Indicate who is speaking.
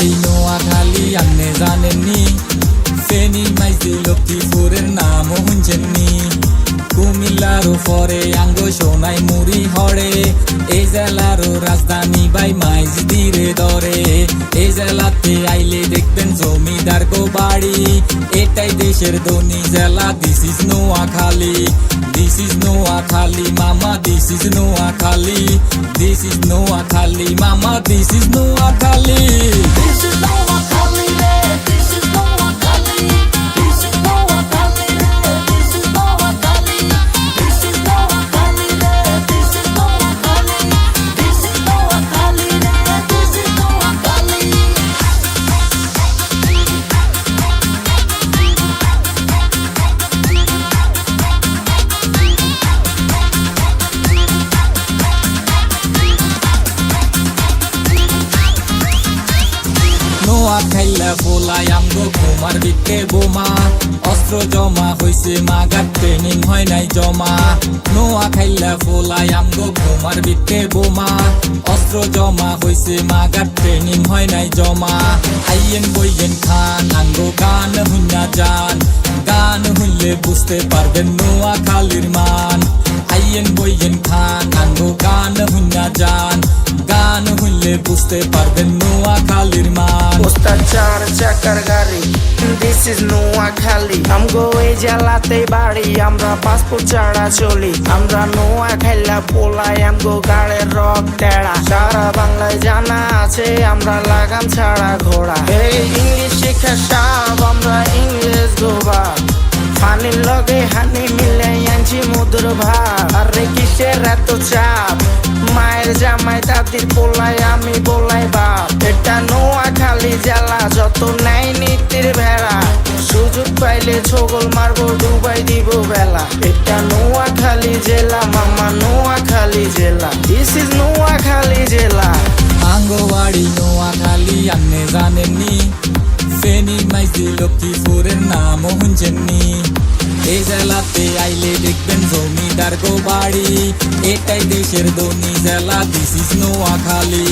Speaker 1: বাড়ি নোয়াখালী আপনি জানেননি, ফেনী মাইজি লক্ষ্মীপুরের নামও শুনছেননি, কুমিল্লারও পরে আঙ্গ সোনাই মুড়ি হরে, এই জেলারও রাজধানী বাই মাইজি ধীরে ধরে। এই জেলাতে আইলে দেখবেন জমিদার গো বাড়ি, এটাই দেশের ধনী জেলা, this is Noakhali, this is Noakhali মামা, this is Noakhali, this is Noakhali মামা, this is Noakhali.
Speaker 2: This is Noakhali, this is Noakhali, this is Noakhali, this is Noakhali, this is Noakhali, this is Noakhali, this is Noakhali, this is Noakhali.
Speaker 1: নোয়াখাইলা পোলাই আমগো ঘুমার বিকে বোমা, অস্ত্র জমা হইছে মাগার training হয় নাই জমা। নোয়াখাইলা পোলাই আমগো ঘুমার বিকে বোমা, অস্ত্র জমা হইছে মাগার ট্রেনিং হয় নাই জমা। আইয়েন বইয়েন খান আঙ্গো গান হুন্না যান, গান হুনলে বুঝতে পারবেন নোয়াখালীর মান। আইয়েন বইয়েন খান আঙ্গো গান হুন্না যান, গান হুনলে বুঝতে পারবেন নোয়াখালীর মান।
Speaker 3: ওস্তাদ চার চাকার গাড়ি, দিস ইজ নোয়াখালী, আমগো এই জেলাতে বাড়ি, আমরা পাসপোর্ট ছাড়া চলি, আমরা নোয়াখাইলা পোলাই, আমগো গাড়ের রক টেড়া, সারা বাংলায় জানা আছে আমরা লাগাম ছাড়া ঘোড়া। এই ইংলিশ শিক্ষা সব আমরা ইংলিশ গোবা, ফানির লগে হানি মিলে আনছি মধুর ভাব। আরে কিসের এত চাপ, মায়ের জামাই দাদির পোলাই আমি বলাই বাপ। এটা নোয়াখালী জেলা, যত নাই নীতির ভেড়া, সুযোগ পাইলে ছগল মারবো ডুবাই দিব বেলা। এটা নোয়াখালী জেলা মামা, নোয়াখালী জেলা, দিস ইজ নোয়াখালী জেলা।
Speaker 1: আঙ্গো বাড়ি নোয়াখালী আপনি জানেননি, ফেনী মাইজি লক্ষ্মীপুরের নামও শুনছেননি। এই জেলাতে আইলে দেখবেন জমিদার গো বাড়ি, এটাই দেশের ধনী জেলা, দিস ইজ নোয়াখালী।